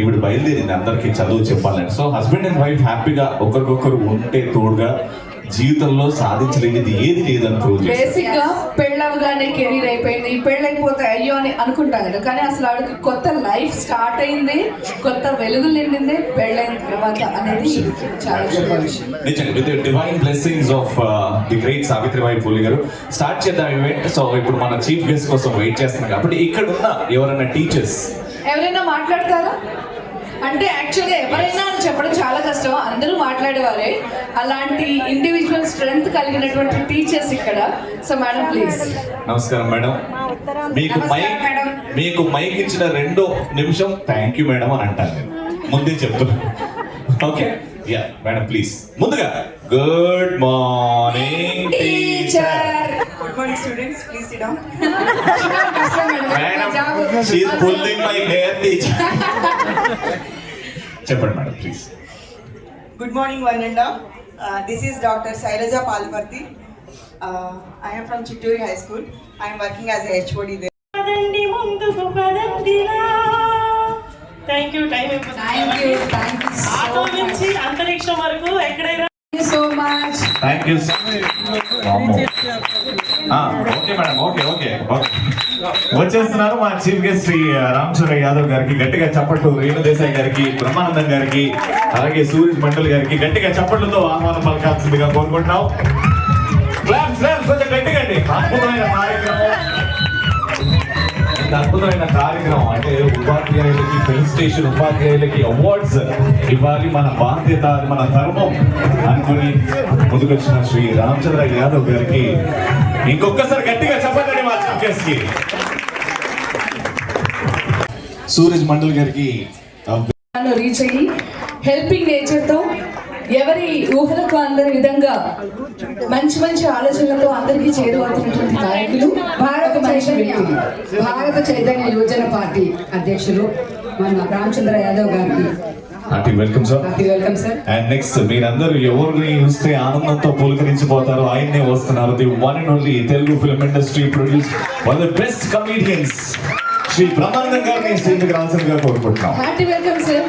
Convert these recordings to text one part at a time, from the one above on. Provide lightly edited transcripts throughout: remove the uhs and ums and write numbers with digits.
ఈవిడ బయలుదేరింది అందరికీ చదువు చెప్పాలని. సో హస్బెండ్ అండ్ వైఫ్ హ్యాపీగా ఒకరికొకరు ఉంటే తోడుగా జీవితంలో సాధించలేనిది ఏది లేదని ప్రూవ్ చేశారు. బేసిక్ గా పెళ్ళవగానే కెరీర్ అయిపోయింది, పెళ్ళైపోతే అయ్యో అని అనుకుంటాం కదా, కానీ అసలు ఆవిడకి కొత్త లైఫ్ స్టార్ట్ అయింది, కొత్త వెలుగులు నిండింది పెళ్ళైన తర్వాత అనేది చాలా గొప్ప విషయం. నిజంగా with divine blessings of the great Savitribai Phule గారు స్టార్ట్ చేద్దాం ఈవెంట్. సో ఇప్పుడు మన చీఫ్ గెస్ట్ కోసం వెయిట్ చేస్తున్నాం కాబట్టి ఇక్కడ ఉన్న ఎవరైనా టీచర్స్ ఎవరైనా మాట్లాడతారా అంటే యాక్చువల్గా ఎవరైనా అని చెప్పడం చాలా కష్టం, అందరూ మాట్లాడేవారే. అలాంటి ఇండివిజువల్ స్ట్రెంగ్త్ కలిగినటువంటి టీచర్స్ ఇక్కడ. So madam please. నమస్కారం మేడం. మీకు మైక్ ఇచ్చిన 2 నిమిషం థ్యాంక్ యూ మేడం అని అంటాను నేను, ముందే చెప్తున్నాను. Okay ya madam please. ముందుగా good morning teacher. Good morning students, please sit down. Madam, she is pulling my hair teacher. చెప్పండి madam please. Good morning one and all. This is Dr. Sailaja Palparthi. I am from Chitturi High School. I am working as a HOD there. Thank you. Auto నుంచి అంతరిక్షం వరకు ఎక్కడైనా so much. Thank you so much. Okay madam okay వచ్చేస్తున్నారు మా chief guest Shri Ramachandra Yadav గారికి గట్టిగా చప్పట్లు, రేణు దేశాయ్ గారికి, బ్రహ్మానందం గారికి, అలాగే సూరజ్ మండల్ గారికి గట్టిగా చప్పట్లతో ఆహ్వానం పలకాల్సిందిగా కోరుకుంటున్నాం. కొంచెం గట్టిగా అండి. అద్భుతమైన కార్యక్రమం అంటే ఉపాధ్యాయులకి ఫెలిసిటేషన్, ఉపాధ్యాయులకి అవార్డ్స్ ఇవ్వాలి, మన బాధ్యత, మన ధర్మం అనుకుని ముందుకొచ్చిన శ్రీ రామచంద్ర యాదవ్ గారికి ఇంకొకసారి గట్టిగా చెప్పండి. మా చీఫ్ గెస్ట్ కి సూరజ్ మండల్ గారికి రీచ్ అయ్యి హెల్పింగ్ నేచర్ తో ఎవరి ఊహలకు అందరి విధంగా మంచి ఆలోచనలతో అందరికీ చేరువవుతున్నటువంటి నాయకులు, భారత చైతన్య యువజన పార్టీ అధ్యక్షులు మన రామచంద్ర యాదవ్ గారికి hearty welcome sir. Welcome sir. And next మీరందరూ ఎవరిని చూస్తే ఆనందంతో పులకరించిపోతారు, ఆయన్నే వస్తున్నారు. The one and only Telugu film industry produce one of the best comedians Shri Brahmanandam గారిని స్టేజ్కి రావాల్సిందిగా కోరుకుంటున్నాం. Hearty welcome sir.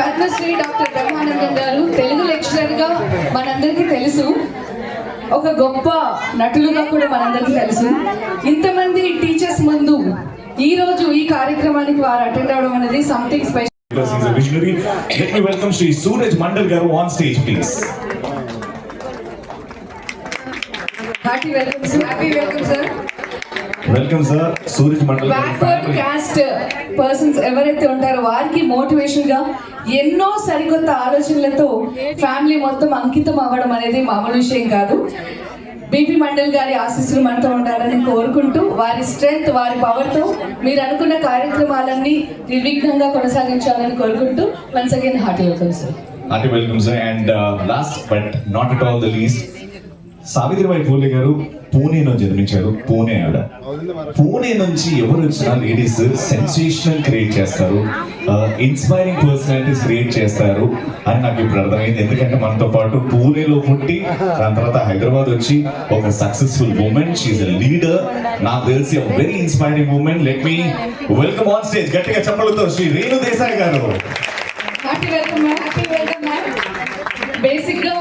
Padmashri doctor Brahmanandam గారు తెలుగు లెక్చరర్ గా మనందరికీ తెలుసు, ఒక గొప్ప నటులుగా కూడా మనందరికీ తెలుసు. ఇంతమంది టీచర్స్ ముందు ఈ రోజు ఈ కార్యక్రమానికి వారు అటెండ్ అవడం అనేది something special. He's a visionary. Let me welcome Shri Suraj Mandal Garu on stage, please. Hearty welcome, sir. Happy welcome, sir. Welcome, sir. Suraj Mandal Garu. Backward caste persons ఎవరైతే ఉంటారో వారికి మోటివేషన్ గా ఎన్నో సరికొత్త ఆలోచనలతో family మొత్తం అంకితం అవ్వడం అనేది మామూలు విషయం కాదు. బీపీ మండల్ గారి ఆశీస్సులు మనతో ఉండాలని కోరుకుంటూ, వారి స్ట్రెంగ్త్, వారి పవర్తో మీరు అనుకున్న కార్యక్రమాలన్నీ నిర్విఘ్నంగా కొనసాగించాలని కోరుకుంటూ once again hearty welcome sir. Hearty welcome sir. And last but not at all the least, Savitribai Phule గారు పూణేలో జన్మించారు. పూణే ఆవిడ. పూణే నుంచి ఎవరు వచ్చినా లేడీస్ సెన్సేషనల్ క్రియేట్ చేస్తారు, ఇన్స్పైరింగ్ పర్సనాలిటీస్ క్రియేట్ చేస్తారు అని నాకు ఇప్పుడు అర్థమైంది. ఎందుకంటే మనతో పాటు పూణేలో పుట్టి దాని తర్వాత హైదరాబాద్ వచ్చి ఒక successful women, she is a leader. నాకు తెలిసి ఒక very inspiring women. Let me welcome on stage గట్టిగా చెప్పలతో శ్రీ రేణు దేశాయ్ గారు. బేసిక్ గా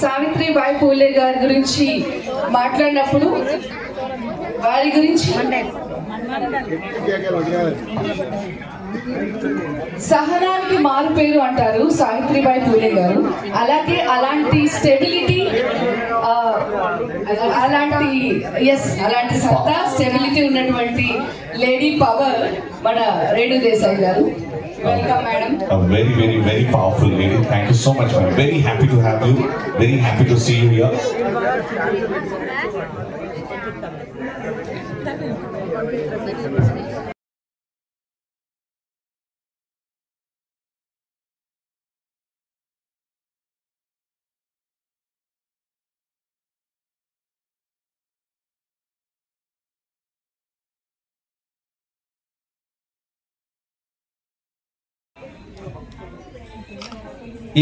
సావిత్రిబాయి పూలే గారి గురించి మాట్లాడినప్పుడు వారి గురించి సహనానికి మారు పేరు అంటారు సావిత్రిబాయి పూలే గారు. అలాగే అలాంటి స్టెబిలిటీ, అలాంటి సత్తా, స్టెబిలిటీ ఉన్నటువంటి లేడీ పవర్ మన రేణు దేశాయ్ గారు. Welcome, madam. A very powerful lady. Thank you so much, madam. Very happy to have you. Very happy to see you here.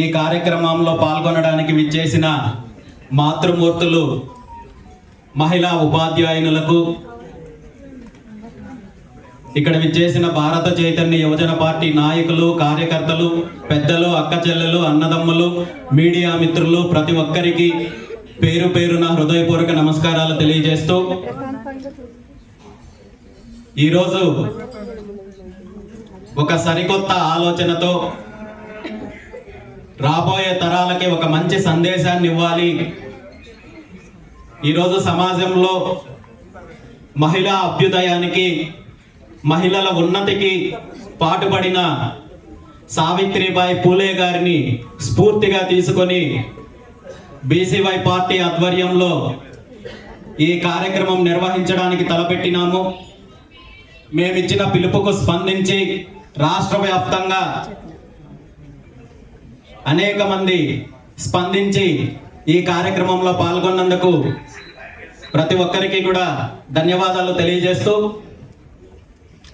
ఈ కార్యక్రమంలో పాల్గొనడానికి విచ్చేసిన మాతృమూర్తులు, మహిళా ఉపాధ్యాయునులకు, ఇక్కడ విచ్చేసిన భారత చైతన్య యువజన పార్టీ నాయకులు, కార్యకర్తలు, పెద్దలు, అక్క చెల్లెలు, అన్నదమ్ములు, మీడియా మిత్రులు ప్రతి ఒక్కరికి పేరు పేరున హృదయపూర్వక నమస్కారాలు తెలియజేస్తూ ఈరోజు ఒక సరికొత్త ఆలోచనతో రాబోయే తరాలకి ఒక మంచి సందేశాన్ని ఇవ్వాలి. ఈరోజు సమాజంలో మహిళా అభ్యుదయానికి, మహిళల ఉన్నతికి పాటుపడిన సావిత్రిబాయి పూలే గారిని స్ఫూర్తిగా తీసుకొని బీసీవై పార్టీ ఆధ్వర్యంలో ఈ కార్యక్రమం నిర్వహించడానికి తలపెట్టినాము. మేమిచ్చిన పిలుపుకు స్పందించి రాష్ట్ర వ్యాప్తంగా అనేక మంది స్పందించి ఈ కార్యక్రమంలో పాల్గొన్నందుకు ప్రతి ఒక్కరికి కూడా ధన్యవాదాలు తెలియజేస్తూ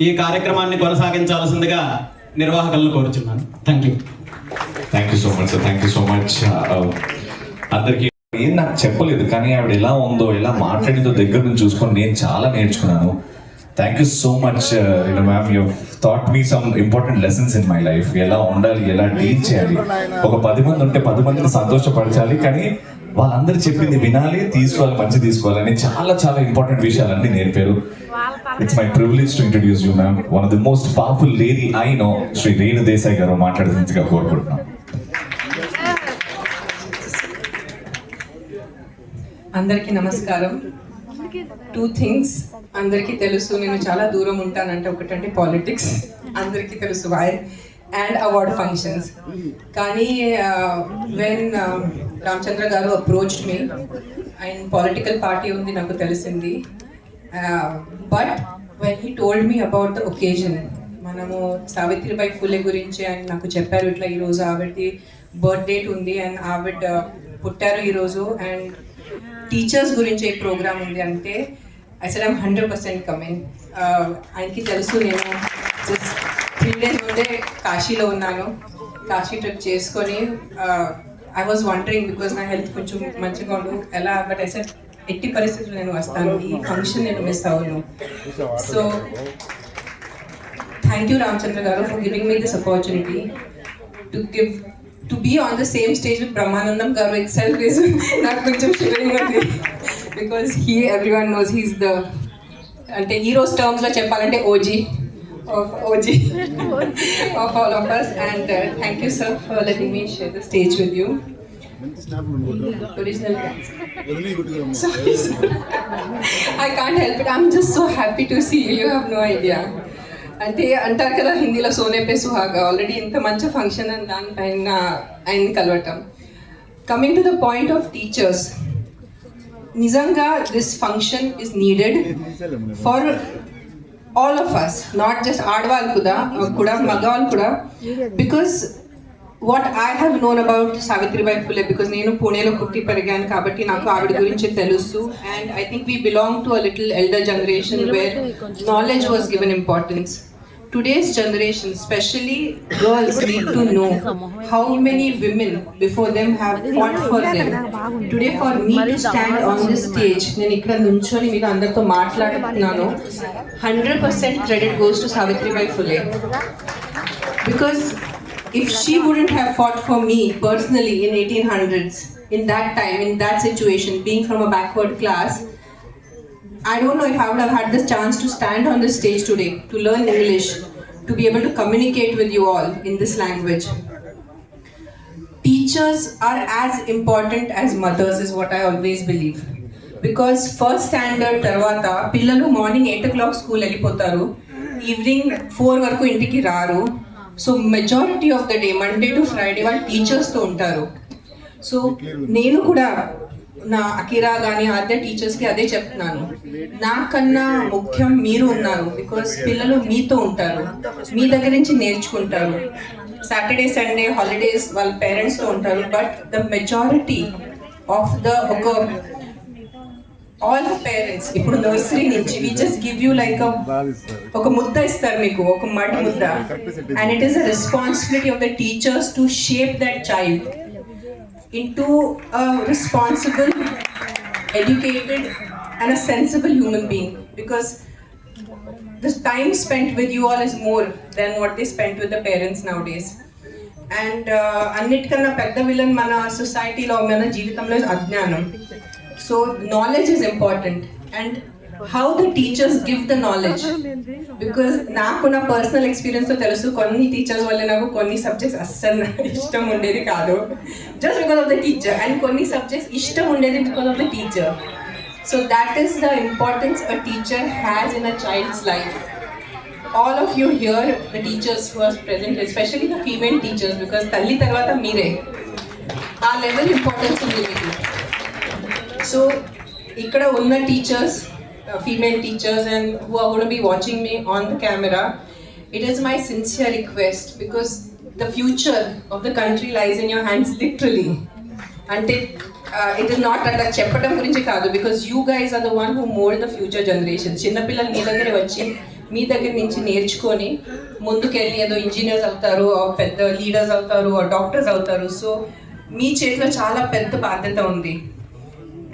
ఈ కార్యక్రమాన్ని కొనసాగించాల్సిందిగా నిర్వాహకులను కోరుచున్నాను. Thank you so much sir, thank you so much. అందరికీ ఏం నాకు చెప్పలేదు, కానీ ఆవిడ ఎలా ఉందో, ఎలా మాట్లాడిందో దగ్గర నుంచి చూసుకొని నేను చాలా నేర్చుకున్నాను. Thank you so much ma'am, you thought me some important lessons in my life. ఎలా ఉండాలి, ఎలా డీల్ చేయాలి, ఒక 10 మంది ఉంటే 10 మందిని సంతోషపరచాలి, కానీ వాళ్ళందరూ చెప్పింది వినాలి, తీసుకోవాలి, మంచి తీసుకోవాలని చాలా చాలా ఇంపార్టెంట్ విషయాలన్నీ నేర్పారు. It's my privilege to introduce you ma'am, one of the most powerful lady I know, Shri Renu Desai గారు మాట్లాడుతుందిగా కోరుకుంటున్నాం. అందరికీ నమస్కారం. 2 థింగ్స్ అందరికీ తెలుసు, నేను చాలా దూరం ఉంటానంటే ఒకటంటే పాలిటిక్స్, అందరికీ తెలుసు వై, అండ్ అవార్డ్ ఫంక్షన్స్. కానీ వెన్ రామచంద్ర గారు అప్రోచ్డ్ మీ, ఆయన పొలిటికల్ పార్టీ ఉంది నాకు తెలిసింది, but when he told me about the occasion, మనము సావిత్రిబాయి ఫులే గురించి ఆయన నాకు చెప్పారు, ఇట్లా ఈరోజు ఆవిడది బర్త్ డేట్ ఉంది అండ్ ఆవిడ పుట్టారు ఈరోజు, అండ్ టీచర్స్ గురించి ఏ ప్రోగ్రామ్ ఉంది అంటే ఐ సెడ్ ఐమ్ 100% కమింగ్. ఆయనకి తెలుసు నేను జస్ట్ 3 days ముందే కాశీలో ఉన్నాను, కాశీ ట్రిప్ చేసుకొని ఐ వాజ్ వండరింగ్ బికాజ్ నా హెల్త్ కొంచెం మంచిగా ఉండు ఎలా, బట్ ఐ సెడ్ ఎట్టి పరిస్థితులు నేను వస్తాను, ఈ ఫంక్షన్ నేను మిస్ అవ్వను. సో థ్యాంక్ యూ రామచంద్ర గారు for giving me this opportunity to be on the same stage with Brahmanandam Garu itself is నాకు కొంచెం షివరింగ్ ఉంది, because everyone knows he's the, అంటే హీరోస్ టర్మ్స్లో చెప్పాలంటే OG of all of us, and thank you sir for letting me share the stage with you. Original sorry sir. I can't help it, I'm just so happy to see you, you have no idea. అంటే అంటారు కదా హిందీలో Soane pay సుహాగా, already ఇంత మంచి function అని దానిపైన ఆయన్ని కలవటం. Coming to the point of teachers, నిజంగా this function is needed for all of us, not just ఆడవాళ్ళు కూడా మగవాళ్ళు కూడా, because what I have known about Savitribai Phule, because నేను పూణేలో పుట్టి పెరిగాను కాబట్టి నాకు ఆవిడ గురించి తెలుసు, and I think we belong to a little elder generation where knowledge was given importance. Today's generation, especially girls, need to know how many women before them have fought for them. Today for me to stand on this stage, నేను ఇక్కడ నుంచొని మీకు అందరితో మాట్లాడుతున్నాను, 100% credit goes to Savitribai Phule. Because if she wouldn't have fought for me personally in 1800s, in that time, in that situation, being from a backward class, I don't know if I would have had this chance to stand on this stage today, to learn English, to be able to communicate with you all in this language. Teachers are as important as mothers is what I always believe. Because first standard tarvata, pillalu morning 8 o'clock school వెళ్ళిపోతారు, evening 4 వరకు ఇంటికి రారు. So majority of the day, Monday to Friday వాళ్ళు టీచర్స్తో ఉంటారు. So నేను కూడా నా Akira కానీ అదే టీచర్స్కి అదే చెప్తున్నాను, నాకన్నా ముఖ్యం మీరు ఉన్నారు, బికాస్ పిల్లలు మీతో ఉంటారు, మీ దగ్గర నుంచి నేర్చుకుంటారు. సాటర్డే సండే హాలిడేస్ వాళ్ళ పేరెంట్స్తో ఉంటారు, but the majority of the all the parents ఇప్పుడు నర్సరీ నుంచి we just give you like ఒక ముద్ద ఇస్తారు మీకు, ఒక మడి ముద్ద, and it is a responsibility of the teachers to shape that child into a responsible, educated and a sensible human being. Because the time spent with you all is more than what they spent with the parents nowadays. And అన్నిటికన్నా పెద్ద villain మన సొసైటీలో మన జీవితంలో అజ్ఞానం. So knowledge is important and how the teachers give the knowledge. Because నాకు నా personal ఎక్స్పీరియన్స్తో తెలుసు కొన్ని టీచర్స్ వల్ల నాకు కొన్ని సబ్జెక్ట్స్ అస్సలు ఇష్టం ఉండేది కాదు just because of the teacher, and కొన్ని సబ్జెక్ట్స్ ఇష్టం ఉండేది because of the teacher. So that is the importance a teacher has in a child's life. All of you here, the teachers who are present, especially the female teachers, because talli tarvata meere aa level importance undi meeku. So ikkada unna teachers, female teachers, and who are going to be watching me on the camera, it is my sincere request, because the future of the country lies in your hands, literally. Ante it is not anta cheppadam gurinchi kaadu, because you guys are the one who mold the future generation. Chinna pillalu mee daggare vachi మీ దగ్గర నుంచి నేర్చుకొని ముందుకెళ్ళి ఏదో engineers అవుతారు, పెద్ద leaders అవుతారు, doctors అవుతారు. So మీ చేతిలో చాలా పెద్ద బాధ్యత ఉంది.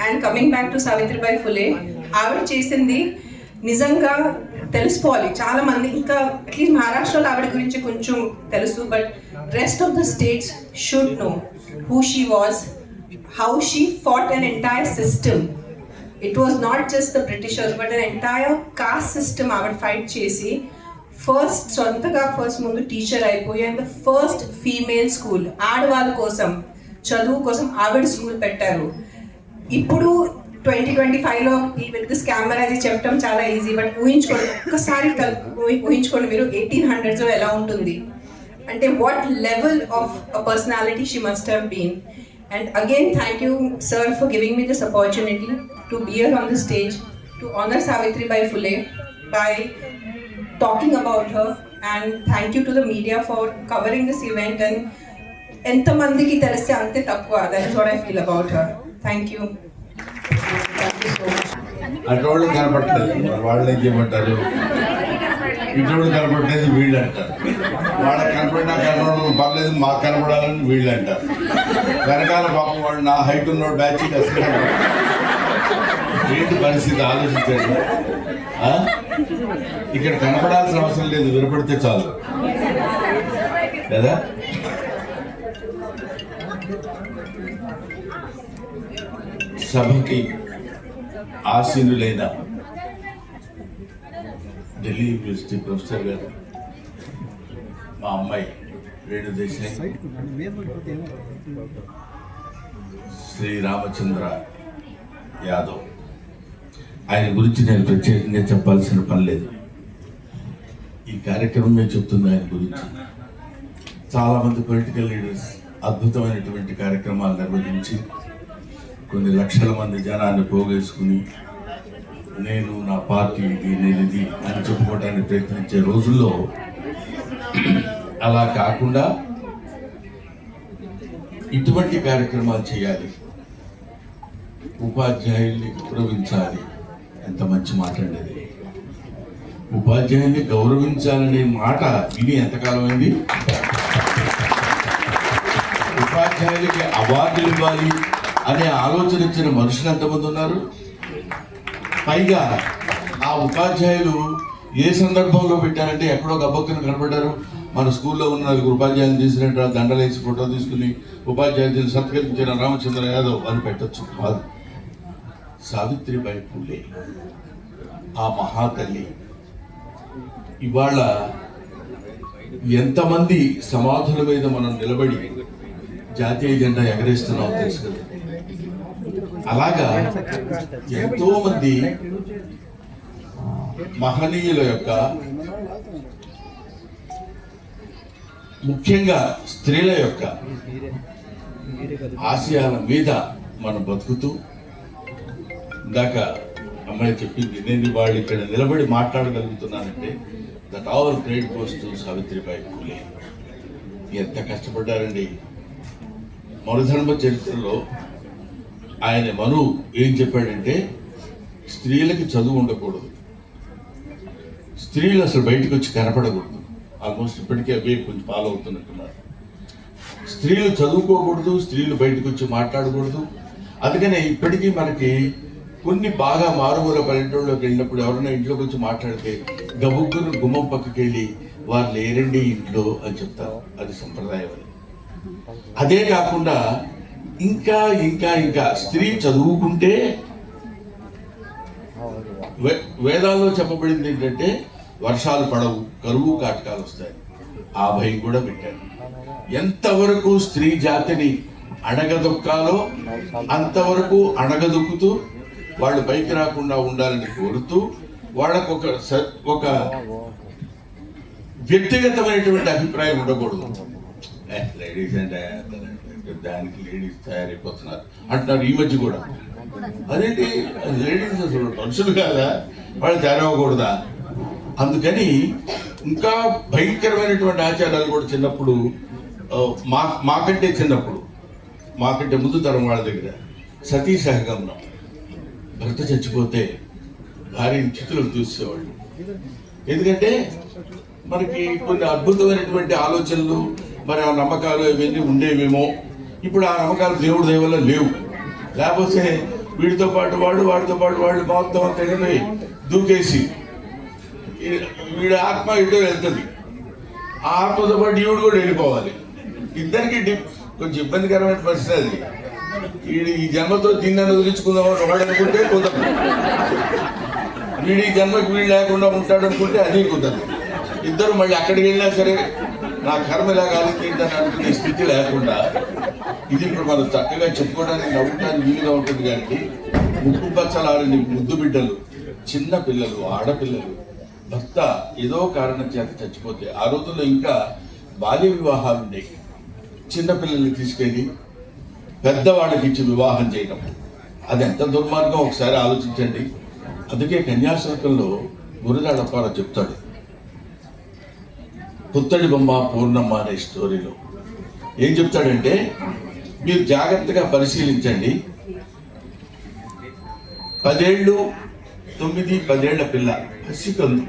And coming back to Savitribai Phule, ఆవిడ చేసింది నిజంగా తెలుసుకోవాలి చాలా మంది. ఇంకా అట్లీస్ట్ మహారాష్ట్రలో ఆవిడ గురించి కొంచెం తెలుసు, but rest of the states should know who she was, how she fought an entire system. It was not just the Britishers, but an entire caste system ఆవిడ ఫైట్ చేసి సొంతగా ఫస్ట్ ముందు టీచర్ అయిపోయి, and the first female school ఆడవాళ్ళ కోసం చదువు కోసం ఆవిడ స్కూల్ పెట్టారు. ఇప్పుడు 2025లో విత్ దిస్ కెమెరా అది చెప్పడం చాలా ఈజీ, బట్ ఊహించుకోండి, ఒక్కసారి ఊహించుకోండి మీరు 1800s ఎలా ఉంటుంది అంటే what level of a personality she must have been. And again, thank you, sir, for giving me this opportunity to be here on the stage to honor Savitribai Phule by talking about her. And thank you to the media for covering this event. And enta mandiki teliste ante takkuva. That is what I feel about her. Thank you. Thank you so much. అటోళ్ళు కనపడలేదు, వాళ్ళు ఏం చేయమంటారు, ఇటోళ్ళు కనపడలేదు వీళ్ళు అంటారు, వాళ్ళకి కనపడినా కనపడడం పర్లేదు మాకు కనపడాలని వీళ్ళు అంటారు. వెనకాల పాపం వాడు నా హైట్ ఉన్నోడు బ్యాచ్ అసలు ఏంటి పరిస్థితి ఆలోచించండి. ఇక్కడ కనపడాల్సిన అవసరం లేదు, వినపడితే చాలు కదా. సభకి ఆసీనులైన ఢిల్లీ యూనివర్సిటీ ప్రొఫెసర్ గారు, మా అమ్మాయి రేణు దేశాయ్, శ్రీ రామచంద్ర యాదవ్, ఆయన గురించి నేను ప్రత్యేకంగా చెప్పాల్సిన పని లేదు. ఈ కార్యక్రమమే చెప్తుంది ఆయన గురించి. చాలామంది పొలిటికల్ లీడర్స్ అద్భుతమైనటువంటి కార్యక్రమాలు నిర్వహించి కొన్ని లక్షల మంది జనాన్ని పోగేసుకుని నేను నా పార్టీ ఇది నేను ఇది అని చెప్పుకోవడానికి ప్రయత్నించే రోజుల్లో అలా కాకుండా ఇటువంటి కార్యక్రమాలు చేయాలి, ఉపాధ్యాయుల్ని గౌరవించాలి. ఎంత మంచి మాట అండి. ఉపాధ్యాయుల్ని గౌరవించాలనే మాట విని ఎంతకాలం అయింది. ఉపాధ్యాయులకి అవార్డులు ఇవ్వాలి అనే ఆలోచన ఇచ్చిన మనుషులు ఎంతమంది ఉన్నారు. పైగా ఆ ఉపాధ్యాయులు ఏ సందర్భంలో పెట్టారంటే ఎక్కడో గబ్బక్కన కనపడ్డారు. మన స్కూల్లో ఉన్న 4 ఉపాధ్యాయులు తీసినట్టు దండలేసి ఫోటో తీసుకుని ఉపాధ్యాయులు సత్కరించిన రామచంద్ర యాదవ్ అని పెట్టచ్చు. కాదు, సావిత్రిబాయి పూలే ఆ మహాతల్లి ఇవాళ ఎంతమంది సమాధుల మీద మనం నిలబడి జాతీయ జెండా ఎగరేస్తున్నాం తెలుసు కదా. అలాగా ఎంతో మంది మహనీయుల యొక్క, ముఖ్యంగా స్త్రీల యొక్క ఆశయాల మీద మనం బతుకుతూ, ఇందాక అమ్మాయి చెప్పింది, నేను వాళ్ళు ఇక్కడ నిలబడి మాట్లాడగలుగుతున్నానంటే that all credit goes to Savitribai Phule. ఎంత కష్టపడ్డారండి. మరుధర్మ చరిత్రలో ఆయన మను ఏం చెప్పాడంటే స్త్రీలకి చదువు ఉండకూడదు, స్త్రీలు అసలు బయటకు వచ్చి కనపడకూడదు. ఆల్మోస్ట్ ఇప్పటికే అవే కొంచెం ఫాలో అవుతున్నట్టున్నారు. స్త్రీలు చదువుకోకూడదు, స్త్రీలు బయటకు వచ్చి మాట్లాడకూడదు. అందుకనే ఇప్పటికీ మనకి కొన్ని బాగా మారుమూల పల్లెటూళ్ళలోకి వెళ్ళినప్పుడు ఎవరైనా ఇంట్లోకి వచ్చి మాట్లాడితే గబుక్కును గుమ్మం పక్కకి వెళ్ళి వారు లేరండి ఇంట్లో అని చెప్తారు. అది సంప్రదాయం అని. అదే కాకుండా ఇంకా ఇంకా ఇంకా స్త్రీ చదువుకుంటే వేదాల్లో చెప్పబడింది ఏంటంటే వర్షాలు పడవు, కరువు కాటకాలు వస్తాయి. ఆ భయం కూడా పెట్టారు. ఎంతవరకు స్త్రీ జాతిని అణగదొక్కాలో అంతవరకు అణగదొక్కుతూ వాళ్ళు పైకి రాకుండా ఉండాలని కోరుతూ వాళ్ళకు ఒక వ్యక్తిగతమైనటువంటి అభిప్రాయం ఉండకూడదు. లేడీస్ అంటే దానికి లేడీస్ తయారైపోతున్నారు అంటున్నారు ఈ మధ్య కూడా. అదేంటి లేడీస్ అసలు మనుషులు కాదా, వాళ్ళు తయారవ్వకూడదా? అందుకని ఇంకా భయంకరమైనటువంటి ఆచారాలు కూడా చిన్నప్పుడు మాకంటే ముందు తరం వాళ్ళ దగ్గర సతీ సహగమనం. భర్త చచ్చిపోతే భార్యని చితులకు చూసేవాళ్ళు. ఎందుకంటే మనకి కొన్ని అద్భుతమైనటువంటి ఆలోచనలు, మరి ఆ నమ్మకాలు ఇవన్నీ ఉండేవేమో. ఇప్పుడు ఆ నమ్మకాలు దేవుడి దయ వల్ల లేవు. లేకపోతే వీడితో పాటు వాడితో పాటు వాళ్ళు మొత్తం అంతా దూకేసి వీడి ఆత్మ ఇటో వెళ్తుంది, ఆ ఆత్మతో పాటు ఈవిడు కూడా వెళ్ళిపోవాలి. ఇద్దరికి కొంచెం ఇబ్బందికరమైన పరిస్థితి అది. వీడు ఈ జన్మతో దీన్ని వదిలించుకుందామని వాడు అనుకుంటే కుదరదు, వీడి ఈ జన్మకి వీడు లేకుండా ఉంటాడు అనుకుంటే అది కుదరదు. ఇద్దరు మళ్ళీ అక్కడికి వెళ్ళినా సరే నా కర్మ ఇలా కాలిందని అనుకునే స్థితి లేకుండా, ఇది ఇప్పుడు మనం చక్కగా చెప్పుకోవడానికి నవ్వడానికి వీలుగా ఉంటుంది. కానీ ముక్కు పచ్చలారని ముద్దు బిడ్డలు, చిన్న పిల్లలు, ఆడపిల్లలు భర్త ఏదో కారణం చేత చచ్చిపోతే, ఆ రోజుల్లో ఇంకా బాల్య వివాహాలు ఉండేవి. చిన్నపిల్లల్ని తీసుకెళ్ళి పెద్దవాళ్ళకి ఇచ్చి వివాహం చేయడం, అది ఎంత దుర్మార్గం ఒకసారి ఆలోచించండి. అందుకే కన్యాశుల్కంలో గురజాడ అప్పారావు చెప్తాడు, పుత్తడి బొమ్మ పూర్ణమ్మ అనే స్టోరీలో ఏం చెప్తాడంటే, మీరు జాగ్రత్తగా పరిశీలించండి. 9-10 ఏళ్ల పిల్ల పసికందు,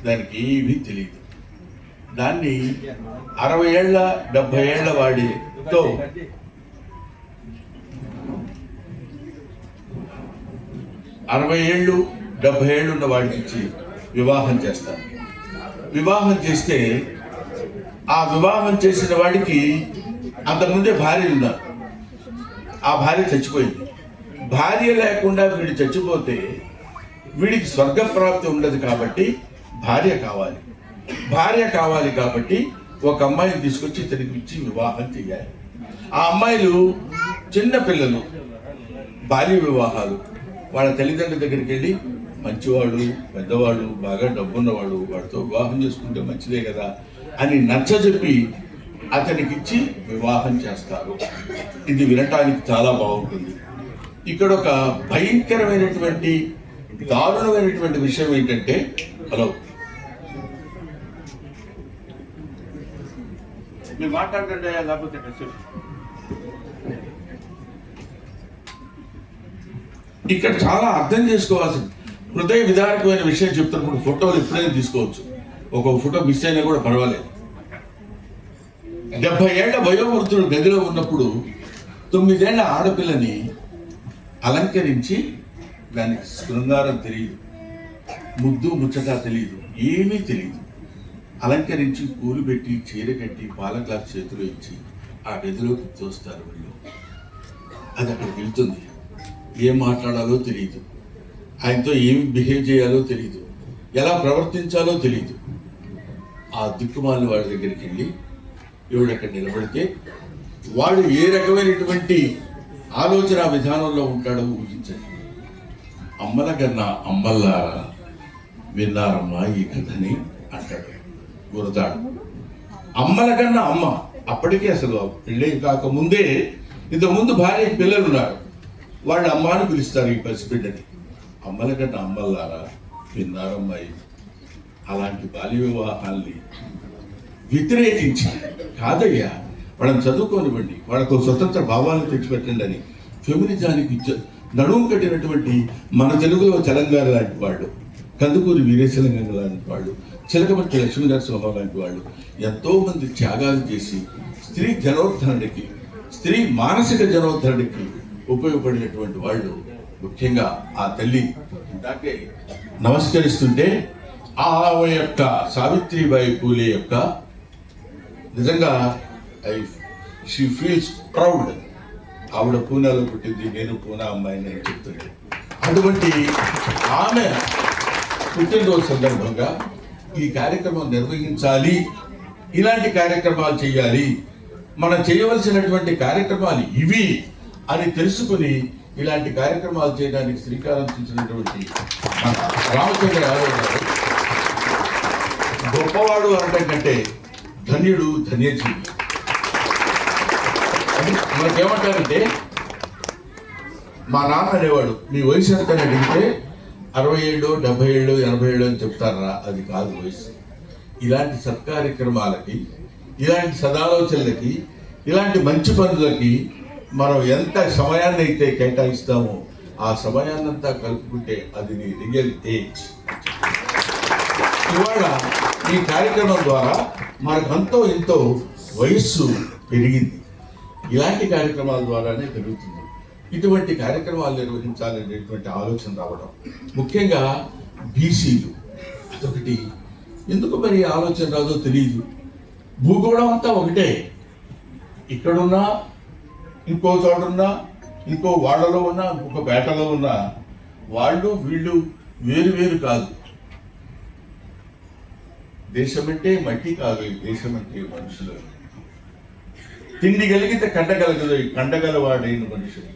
దానికి ఏమీ తెలియదు. దాన్ని 60 ఏళ్ల 70 ఏళ్ల వాడితో 60 ఏళ్ళు 70 ఏళ్ళు ఉన్న వాడికి ఇచ్చి వివాహం చేస్తారు. వివాహం చేస్తే ఆ వివాహం చేసిన వాడికి అంతకుముందే భార్య ఉన్నారు. ఆ భార్య చచ్చిపోయింది. భార్య లేకుండా వీడు చచ్చిపోతే వీడికి స్వర్గప్రాప్తి ఉండదు. కాబట్టి భార్య కావాలి కాబట్టి ఒక అమ్మాయిని తీసుకొచ్చి ఇతనికి ఇచ్చి వివాహం చేయాలి. ఆ అమ్మాయిలు చిన్న పిల్లలు, బాల్య వివాహాలు. వాళ్ళ తల్లిదండ్రుల దగ్గరికి వెళ్ళి మంచివాడు, పెద్దవాడు, బాగా డబ్బున్నవాడు, వాడితో వివాహం చేసుకుంటే మంచిదే కదా అని నచ్చజెప్పి అతనికి ఇచ్చి వివాహం చేస్తారు. ఇది వినటానికి చాలా బాగుంటుంది. ఇక్కడ ఒక భయంకరమైనటువంటి దారుణమైనటువంటి విషయం ఏంటంటే, హలో మీరు మాట్లాడండి, లేకపోతే ఇక్కడ చాలా అర్థం చేసుకోవాల్సింది హృదయ విదారకమైన విషయం చెప్తున్నప్పుడు ఫోటోలు ఎప్పుడైనా తీసుకోవచ్చు. ఒక ఫోటో మిస్ అయినా కూడా పర్వాలేదు. 70 ఏళ్ల వయోవృద్ధుడు గదిలో ఉన్నప్పుడు 9 ఏళ్ల ఆడపిల్లని అలంకరించి, దానికి శృంగారం తెలియదు, ముద్దు ముచ్చట తెలియదు, ఏమీ తెలియదు, అలంకరించి పూలు పెట్టి చీర కట్టి పాల గ్లాస్ చేతిలో ఇచ్చి ఆ గదిలోకి తోస్తారు. వీళ్ళు అది అక్కడికి వెళ్తుంది. ఏం మాట్లాడాలో తెలియదు, ఆయనతో ఏమి బిహేవ్ చేయాలో తెలియదు, ఎలా ప్రవర్తించాలో తెలియదు. ఆ దిక్కుమాలి వాడి దగ్గరికి వెళ్ళి ఎవడు అక్కడ నిలబడితే వాడు ఏ రకమైనటువంటి ఆలోచన విధానంలో ఉంటాడో ఊహించండి. అమ్మల కన్నా అమ్మల్లారా విన్నారమ్మా ఈ కథని అంటాడు గురతాడు. అమ్మల కన్నా అమ్మ, అప్పటికే అసలు పెళ్ళి కాకముందే ఇంతకుముందు భార్య పిల్లలు ఉన్నారు, వాళ్ళు అమ్మ అని పిలుస్తారు ఈ పసిబిడ్డని. అమ్మల కన్నా అమ్మల్లారా విన్నారమ్మాయి. అలాంటి బాల్య వివాహాల్ని వ్యతిరేకించి, కాదయ్యా వాళ్ళని చదువుకోనివ్వండి, వాళ్ళకు స్వతంత్ర భావాలను తెచ్చిపెట్టండి అని ఫెమినిజానికి నడుము కట్టినటువంటి మన తెలుగులో తెలంగాణ లాంటి వాళ్ళు, కందుకూరి వీరేశలింగం లాంటి వాళ్ళు, చిలకమర్తి లక్ష్మీనరసింహరావు లాంటి వాళ్ళు ఎంతో మంది త్యాగాలు చేసి స్త్రీ జనోద్ధరణకి, స్త్రీ మానసిక జనోద్ధరణకి ఉపయోగపడినటువంటి వాళ్ళు ముఖ్యంగా ఆ తల్లి ఇందాకే నమస్కరిస్తుంటే ఆ యొక్క సావిత్రిబాయి పూలే యొక్క నిజంగా షీ ఫీల్స్ ప్రౌడ్. ఆవిడ పూనాలో పుట్టింది, నేను పూనా అమ్మాయిని అని చెప్తుండే. అటువంటి ఆమె పుట్టినరోజు సందర్భంగా ఈ కార్యక్రమం నిర్వహించాలి, ఇలాంటి కార్యక్రమాలు చేయాలి, మనం చేయవలసినటువంటి కార్యక్రమాలు ఇవి అని తెలుసుకుని ఇలాంటి కార్యక్రమాలు చేయడానికి శ్రీకారం చుట్టినటువంటి మన రామచంద్ర యాదవ్ గారు గొప్పవాడు అనడం కంటే ధన్యుడు, ధన్యజీవి. మనకేమంటారంటే, మా నాన్న అనేవాడు, మీ వయసు ఎంత అని అడిగితే 60 ఏళ్ళు, 70 ఏళ్ళు, 80 ఏళ్ళు అని చెప్తారా? అది కాదు వయసు. ఇలాంటి సత్కార్యక్రమాలకి, ఇలాంటి సదాలోచనలకి, ఇలాంటి మంచి పనులకి మనం ఎంత సమయాన్ని అయితే కేటాయిస్తామో ఆ సమయాన్నంతా కలుపుకుంటే అది నీ రియల్ ఏజ్. ఇవాళ ఈ కార్యక్రమం ద్వారా మనకంతో ఎంతో వయస్సు పెరిగింది. ఇలాంటి కార్యక్రమాల ద్వారానే పెరుగుతుంది. ఇటువంటి కార్యక్రమాలు నిర్వహించాలనేటువంటి ఆలోచన రావడం, ముఖ్యంగా బీసీలు, అదొకటి. ఎందుకు మరి ఆలోచన రాదో తెలియదు. భూగోళం అంతా ఒకటే. ఇక్కడున్నా, ఇంకో చోటున్నా, ఇంకో వాడలో ఉన్నా, ఇంకొక పేటలో ఉన్నా, వాళ్ళు వీళ్ళు వేరు వేరు కాదు. దేశం అంటే మట్టి కాదు, దేశం అంటే మనుషులు. తిండి కలిగితే కండగలగదు, కండగలవాడైన మనుషులు.